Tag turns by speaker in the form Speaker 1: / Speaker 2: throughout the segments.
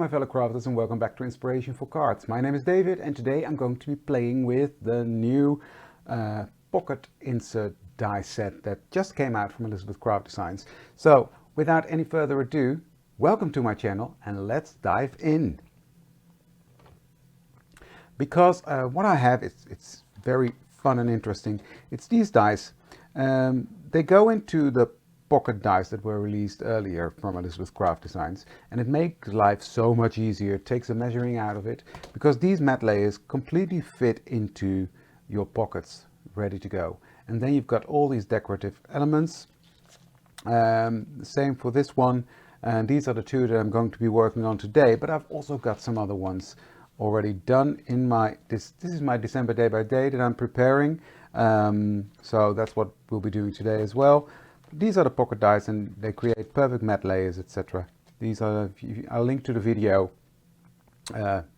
Speaker 1: my fellow crafters, and welcome back to Inspiration for Cards. My name is David, and today I'm going to be playing with the new pocket insert die set that just came out from Elizabeth Craft Designs. So without any further ado, welcome to my channel and let's dive in. Because what I have, it's very fun and interesting. It's these dies. They go into the pocket dies that were released earlier from Elizabeth Craft Designs, and it makes life so much easier. It takes the measuring out of it because these mat layers completely fit into your pockets, ready to go. And then you've got all these decorative elements. Same for this one, and these are the two that I'm going to be working on today, but I've also got some other ones already done in my this is my December day by day that I'm preparing, so that's what we'll be doing today as well. These are the pocket dies and they create perfect mat layers, etc. These are, I'll link to the video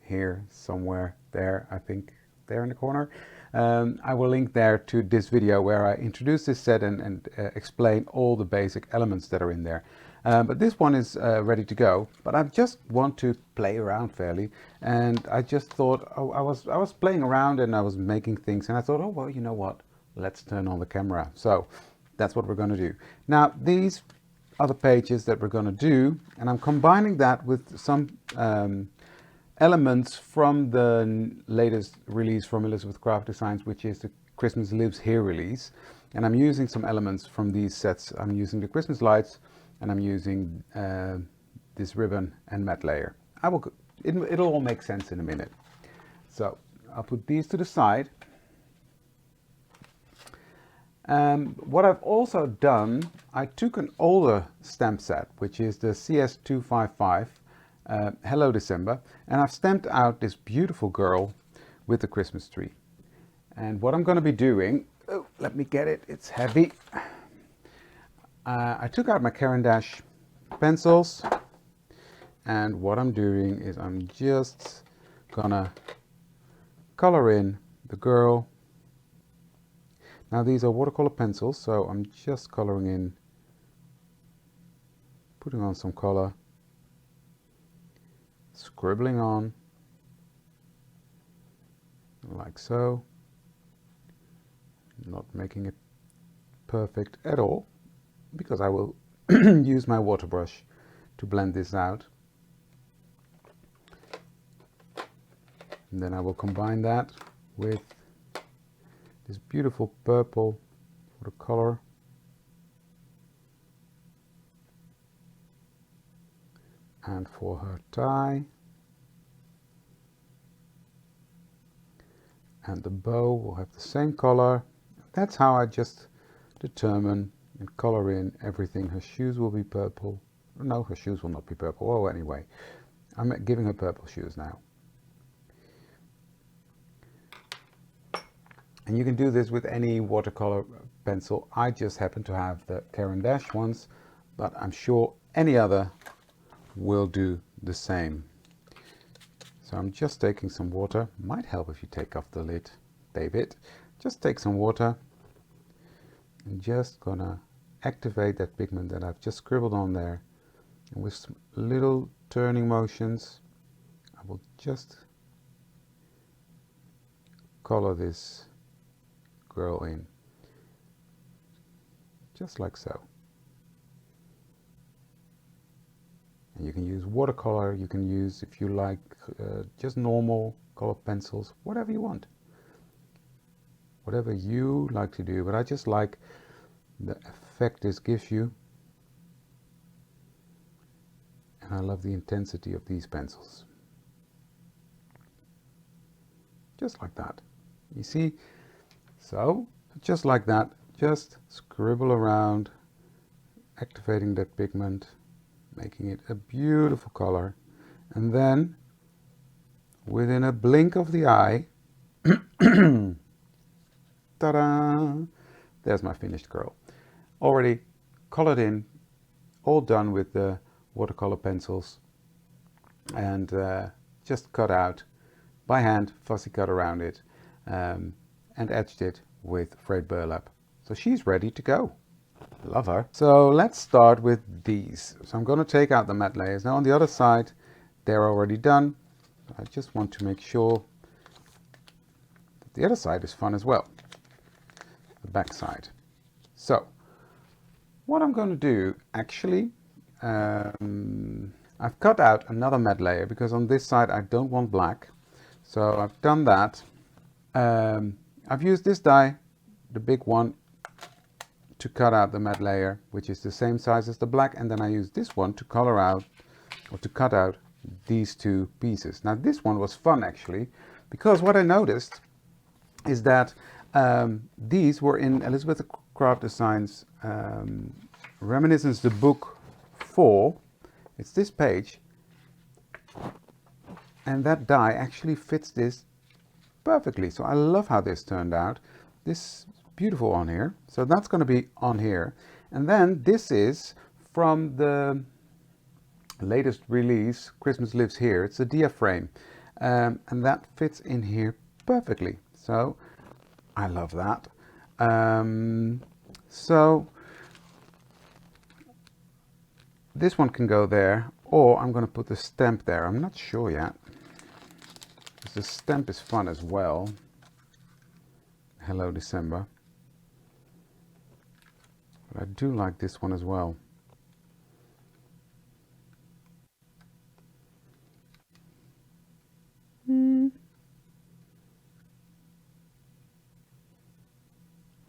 Speaker 1: here somewhere there, I think there in the corner. I will link there to this video where I introduce this set and explain all the basic elements that are in there. But this one is ready to go, but I just want to play around fairly, and I just thought, oh, I was playing around and I was making things, and I thought, oh well, you know what, let's turn on the camera. So that's what we're going to do. Now these are the pages that we're going to do, and I'm combining that with some elements from the latest release from Elizabeth Craft Designs, which is the Christmas Lives Here release. And I'm using some elements from these sets. I'm using the Christmas lights, and I'm using this ribbon and mat layer. It'll all make sense in a minute. So I'll put these to the side. What I've also done, I took an older stamp set, which is the CS255 Hello December, and I've stamped out this beautiful girl with the Christmas tree. And what I'm going to be doing, oh, let me get it, it's heavy. I took out my Caran d'Ache pencils, and what I'm doing is I'm just gonna color in the girl. Now these are watercolor pencils, so I'm just coloring in, putting on some color, scribbling on, like so. Not making it perfect at all, because I will use my water brush to blend this out. And then I will combine that with this beautiful purple for the color. And for her tie. And the bow will have the same color. That's how I just determine and color in everything. Her shoes will be purple. No, her shoes will not be purple. Oh, anyway, I'm giving her purple shoes now. And you can do this with any watercolor pencil. I just happen to have the Caran d'Ache ones, but I'm sure any other will do the same. So I'm just taking some water. Might help if you take off the lid, David. Just take some water and just gonna activate that pigment that I've just scribbled on there. And with some little turning motions, I will just color this girl in, just like so. And you can use watercolor, you can use, if you like, just normal color pencils, whatever you want, whatever you like to do. But I just like the effect this gives you, and I love the intensity of these pencils. Just like that, you see. So just like that, just scribble around, activating that pigment, making it a beautiful color, and then within a blink of the eye, ta-da, there's my finished girl. Already colored in, all done with the watercolor pencils, and just cut out by hand, fussy cut around it, and etched it with frayed burlap. So she's ready to go. Love her. So let's start with these. So I'm going to take out the matte layers. Now on the other side they're already done. I just want to make sure that the other side is fun as well, the back side. So what I'm going to do, actually, I've cut out another matte layer because on this side I don't want black. So I've done that. I've used this die, the big one, to cut out the matte layer, which is the same size as the black, and then I use this one to color out, or to cut out these two pieces. Now this one was fun actually, because what I noticed is that these were in Elizabeth Craft Designs Reminiscence, the book 4. It's this page, and that die actually fits this perfectly. So I love how this turned out. This is beautiful on here. So that's going to be on here. And then this is from the latest release, Christmas Lives Here. It's a diaphragm, and that fits in here perfectly. So I love that. So this one can go there, or I'm going to put the stamp there. I'm not sure yet. The stamp is fun as well. Hello December. But I do like this one as well.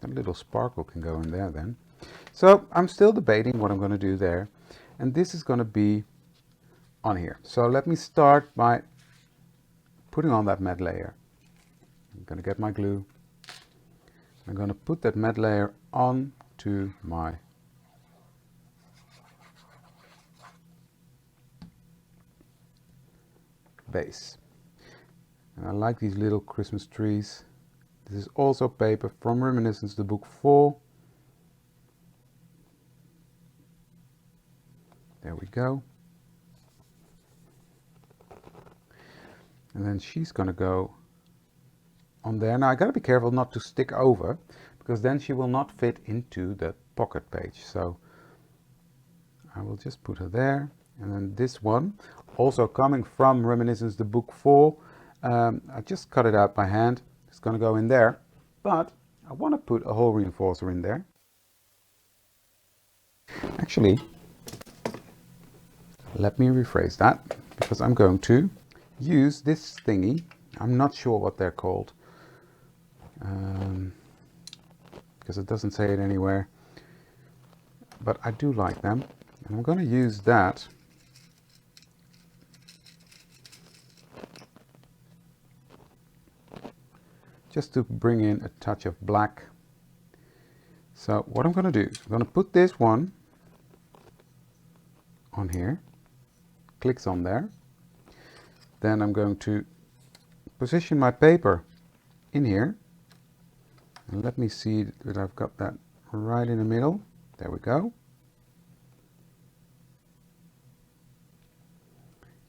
Speaker 1: That little sparkle can go in there then. So I'm still debating what I'm going to do there. And this is going to be on here. So let me start by putting on that matte layer. I'm going to get my glue. I'm going to put that matte layer onto my base. And I like these little Christmas trees. This is also paper from Reminiscence, the book 4. There we go. And then she's going to go on there. Now I got to be careful not to stick over, because then she will not fit into the pocket page. So I will just put her there. And then this one, also coming from Reminiscence, the book 4, I just cut it out by hand. It's going to go in there, but I want to put a hole reinforcer in there. Actually, let me rephrase that, because I'm going to use this thingy. I'm not sure what they're called, because it doesn't say it anywhere, but I do like them, and I'm going to use that just to bring in a touch of black. So what I'm going to do is I'm going to put this one on here, clicks on there. Then I'm going to position my paper in here, and let me see that I've got that right in the middle. There we go.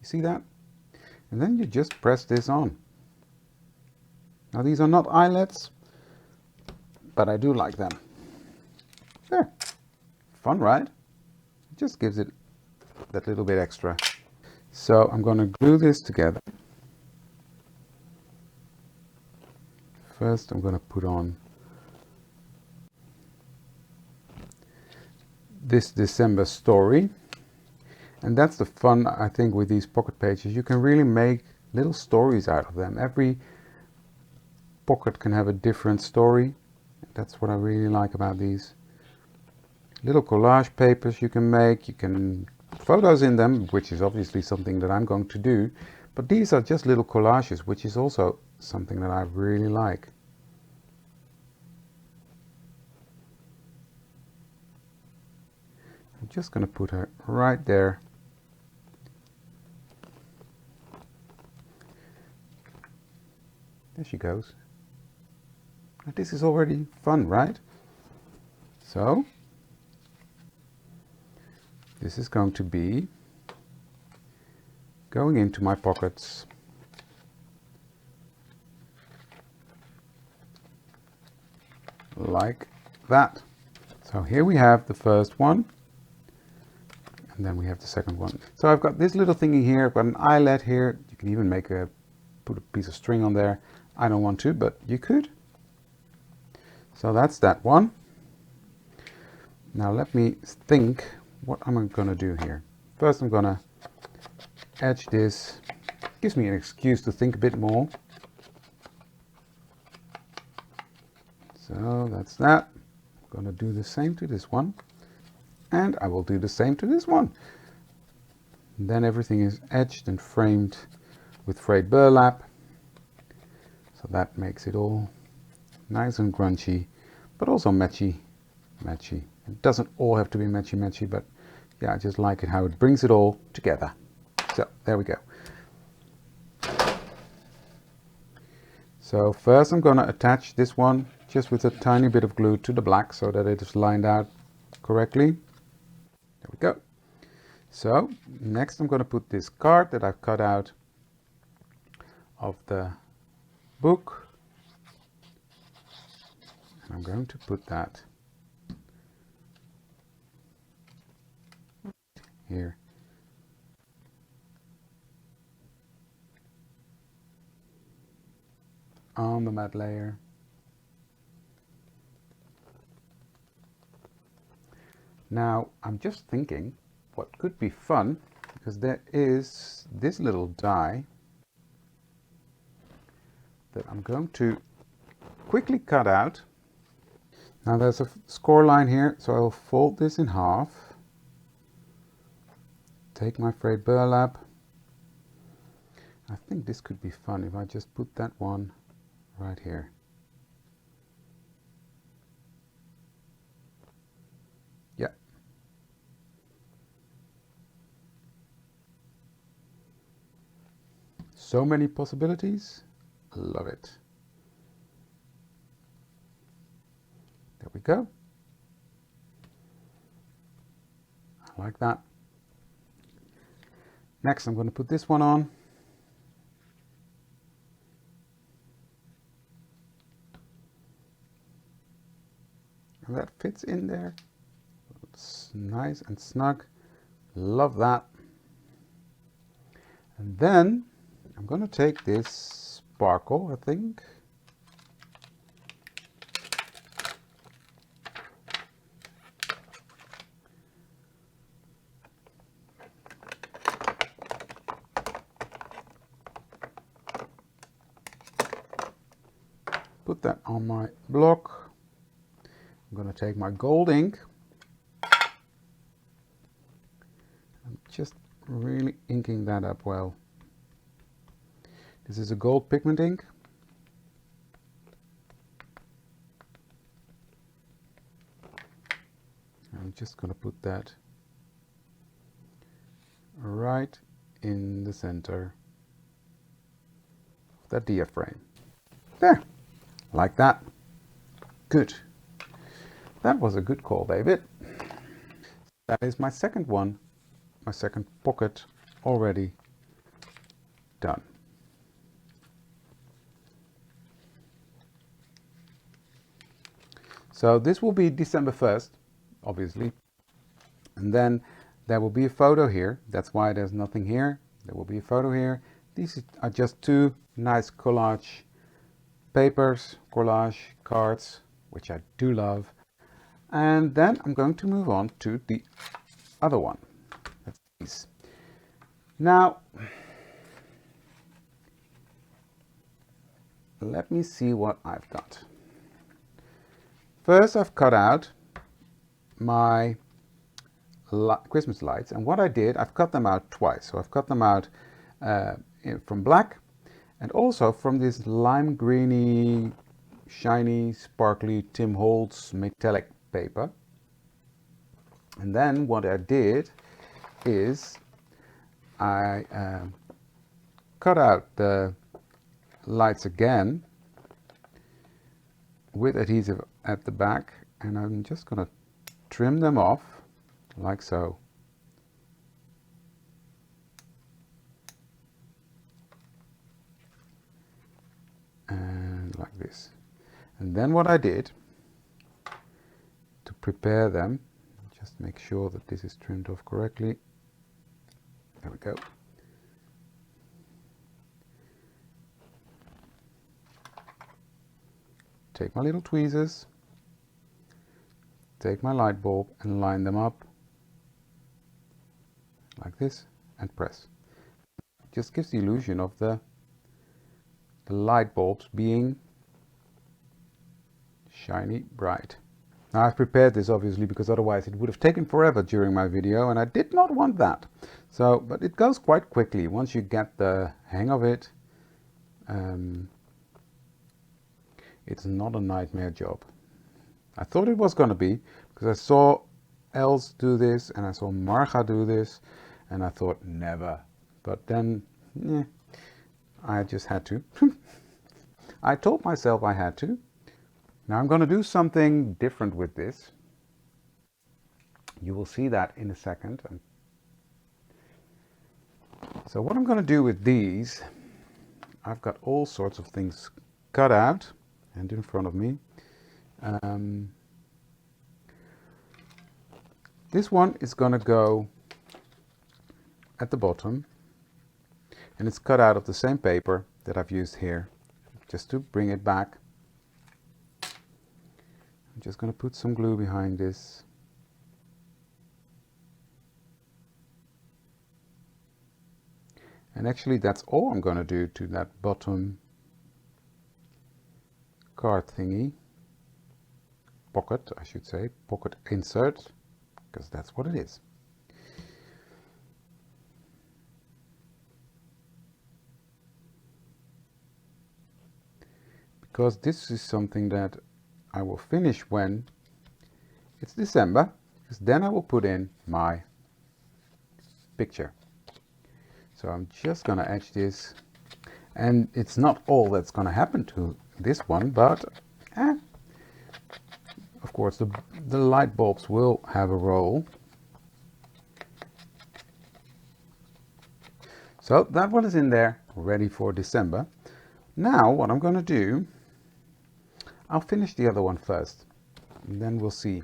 Speaker 1: You see that? And then you just press this on. Now these are not eyelets, but I do like them. There. Fun, right? It just gives it that little bit extra. So I'm going to glue this together. First I'm going to put on this December story. And that's the fun, I think, with these pocket pages. You can really make little stories out of them. Every pocket can have a different story. That's what I really like about these. Little collage papers you can make. You can photos in them, which is obviously something that I'm going to do. But these are just little collages, which is also something that I really like. I'm just going to put her right there. There she goes. This is already fun, right? So this is going to be going into my pockets. Like that. So here we have the first one. And And then we have the second one. So I've got this little thingy here, I've got an eyelet here. You can even put a piece of string on there. I don't want to, but you could. So that's that one. Now let me think what I'm going to do here. First I'm going to edge this. Gives me an excuse to think a bit more. So that's that. I'm going to do the same to this one. And I will do the same to this one. And then everything is edged and framed with frayed burlap. So that makes it all nice and grungy, but also matchy. It doesn't all have to be matchy, but yeah, I just like it how it brings it all together. So there we go. So first I'm going to attach this one just with a tiny bit of glue to the black so that it is lined out correctly. There we go. So next I'm going to put this card that I've cut out of the book. And I'm going to put that here. On the matte layer. Now I'm just thinking what could be fun, because there is this little die that I'm going to quickly cut out. Now there's a score line here, so I'll fold this in half. Take my frayed burlap. I think this could be fun if I just put that one right here. Yeah. So many possibilities. Love it. There we go. I like that. Next I'm going to put this one on. And that fits in there. It's nice and snug. Love that. And then I'm going to take this sparkle, I think. Put that on my block. I'm going to take my gold ink. I'm just really inking that up well. This is a gold pigment ink. I'm just going to put that right in the center of that diaphragm. There, like that. Good. That was a good call, David. That is my second one, my second pocket already done. So this will be December 1st, obviously. And then there will be a photo here. That's why there's nothing here. There will be a photo here. These are just two nice collage papers, collage cards, which I do love. And then I'm going to move on to the other one. That's these. Now, let me see what I've got. First, I've cut out my Christmas lights, and what I did, I've cut them out twice. So I've cut them out from black and also from this lime greeny, shiny, sparkly Tim Holtz metallic paper. And then what I did is I cut out the lights again with adhesive at the back, and I'm just going to trim them off like so. And like this. And then what I did to prepare them, just make sure that this is trimmed off correctly. There we go. Take my little tweezers, take my light bulb and line them up like this and press. It just gives the illusion of the light bulbs being shiny bright. Now I've prepared this obviously because otherwise it would have taken forever during my video and I did not want that. So, but it goes quite quickly once you get the hang of it. It's not a nightmare job. I thought it was going to be because I saw Els do this and I saw Marga do this and I thought never. But then, I just had to. I told myself I had to. Now I'm going to do something different with this. You will see that in a second. So what I'm going to do with these, I've got all sorts of things cut out and in front of me. This one is going to go at the bottom and it's cut out of the same paper that I've used here just to bring it back. I'm just going to put some glue behind this. And actually that's all I'm going to do to that bottom card thingy. Pocket, I should say. Pocket insert, because that's what it is. Because this is something that I will finish when it's December, because then I will put in my picture. So I'm just going to etch this, and it's not all that's going to happen to this one, but of course the light bulbs will have a role. So that one is in there, ready for December. Now what I'm going to do, I'll finish the other one first, and then we'll see.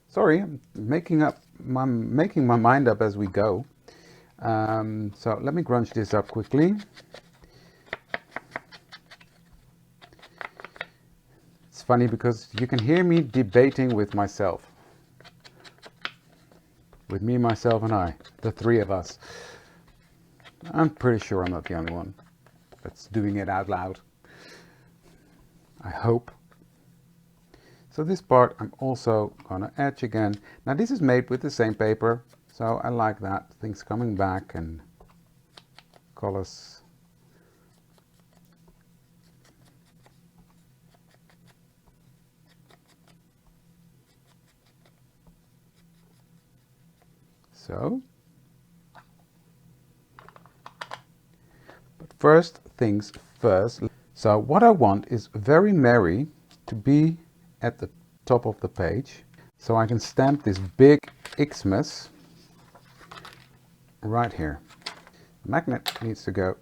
Speaker 1: Sorry, I'm making my mind up as we go. So let me grunge this up quickly. It's funny because you can hear me debating with myself. With me, myself and I, the three of us. I'm pretty sure I'm not the only one that's doing it out loud. I hope. So this part I'm also gonna etch again. Now this is made with the same paper, so I like that. Things coming back and colors. So, but first things first. So what I want is very merry to be at the top of the page, so I can stamp this big Xmas right here. The magnet needs to go,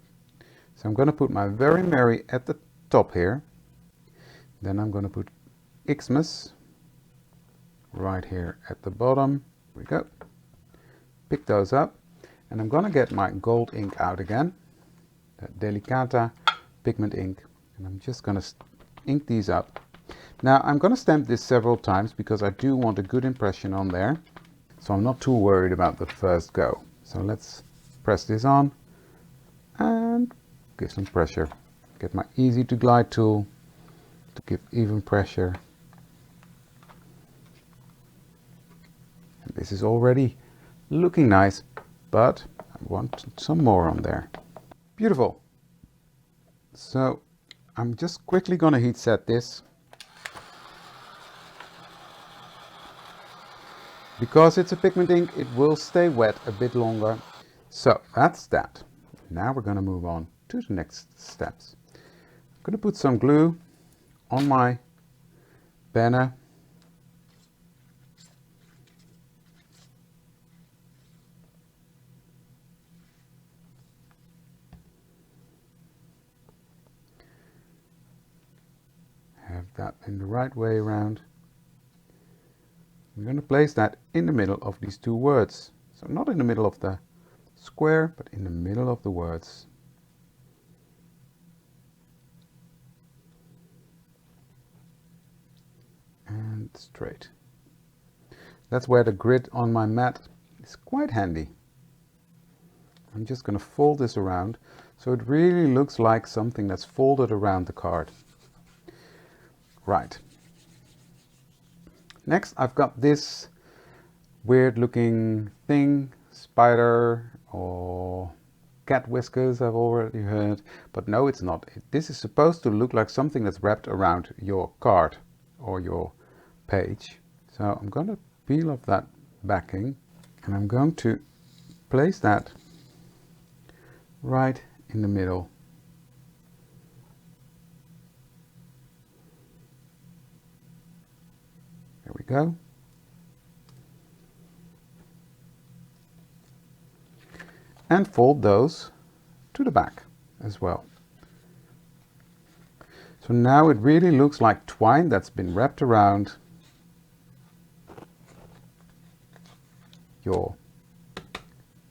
Speaker 1: so I'm going to put my very merry at the top here, then I'm going to put Xmas right here at the bottom. Here we go. Pick those up, and I'm going to get my gold ink out again, that Delicata pigment ink, and I'm just going to ink these up. Now I'm going to stamp this several times because I do want a good impression on there, so I'm not too worried about the first go. So let's press this on and give some pressure. Get my easy to glide tool to give even pressure. And this is already looking nice, but I want some more on there. Beautiful. So I'm just quickly going to heat set this. Because it's a pigment ink, it will stay wet a bit longer. So that's that. Now we're going to move on to the next steps. I'm going to put some glue on my banner. Have that in the right way around. I'm going to place that in the middle of these two words. So not in the middle of the square, but in the middle of the words. And straight. That's where the grid on my mat is quite handy. I'm just going to fold this around so it really looks like something that's folded around the card. Right. Next I've got this weird looking thing, spider or cat whiskers I've already heard, but no, it's not. This is supposed to look like something that's wrapped around your card or your page. So I'm going to peel off that backing and I'm going to place that right in the middle. There we go. And fold those to the back as well. So now it really looks like twine that's been wrapped around your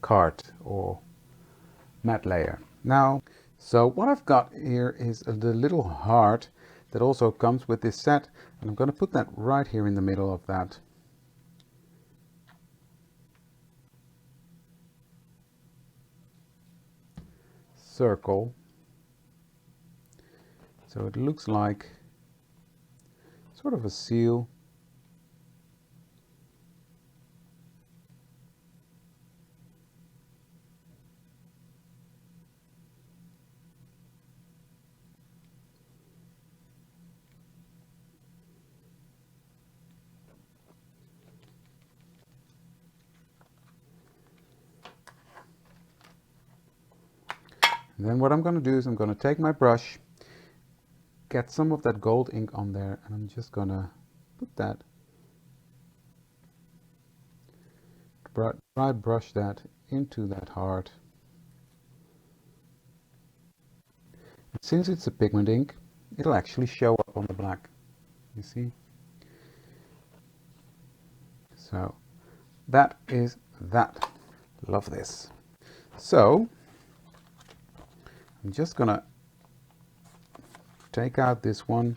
Speaker 1: card or mat layer. Now, so what I've got here is the little heart that also comes with this set, and I'm going to put that right here in the middle of that. Circle. So it looks like sort of a seal. And then what I'm going to do is I'm going to take my brush, get some of that gold ink on there, and I'm just going to put that, dry brush that into that heart. And since it's a pigment ink, it'll actually show up on the black, you see. So that is that. Love this. So I'm just gonna take out this one,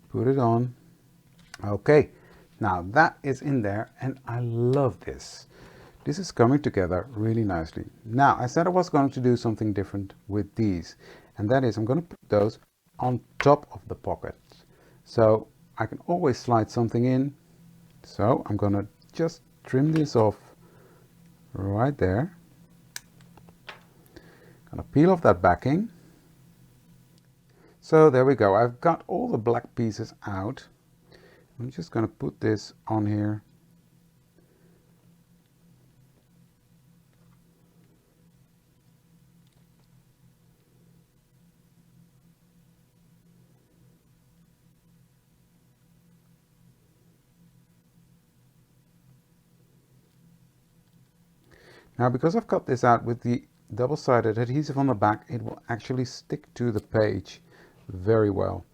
Speaker 1: put it on. Okay, now that is in there and I love this. This is coming together really nicely. Now I said I was going to do something different with these, and that is I'm going to put those on top of the pocket. So I can always slide something in. So I'm going to just trim this off right there. Gonna peel off that backing. So there we go. I've got all the black pieces out. I'm just gonna put this on here. Now because I've cut this out with the double-sided adhesive on the back, it will actually stick to the page very well.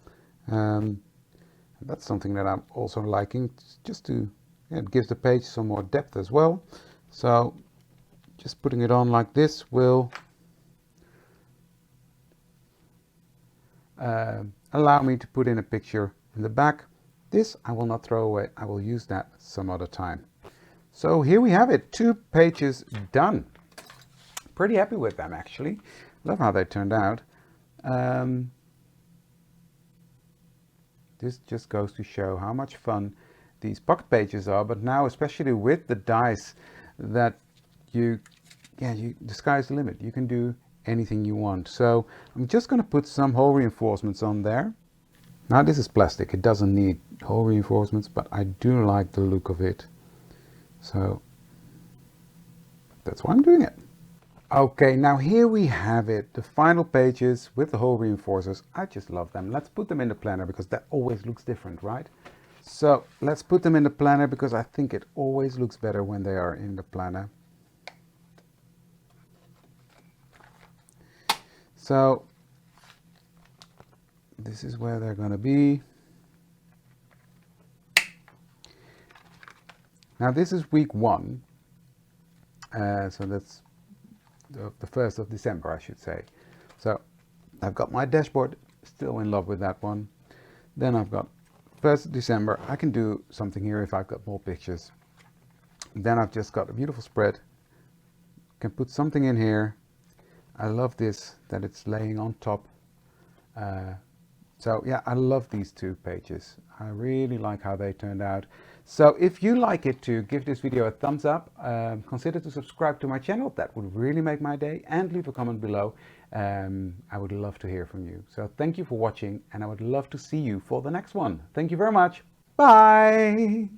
Speaker 1: That's something that I'm also liking, just to, it gives the page some more depth as well. So just putting it on like this will allow me to put in a picture in the back. This I will not throw away, I will use that some other time. So here we have it, 2 pages done. Pretty happy with them actually. Love how they turned out. This just goes to show how much fun these pocket pages are, but now especially with the dies that the sky's the limit. You can do anything you want. So I'm just going to put some hole reinforcements on there. Now this is plastic, it doesn't need hole reinforcements, but I do like the look of it. So that's why I'm doing it. Okay, now here we have it, the final pages with the hole reinforcers. I just love them. Let's put them in the planner because that always looks different, right? So let's put them in the planner because I think it always looks better when they are in the planner. So this is where they're going to be. Now this is week 1. So that's the 1st of December, I should say. So I've got my dashboard, still in love with that one. Then I've got 1st of December. I can do something here if I've got more pictures. Then I've just got a beautiful spread. Can put something in here. I love this, that it's laying on top. So yeah, I love these 2 pages. I really like how they turned out. So if you like it too, give this video a thumbs up. Consider to subscribe to my channel. That would really make my day. And leave a comment below. I would love to hear from you. So thank you for watching, and I would love to see you for the next one. Thank you very much. Bye.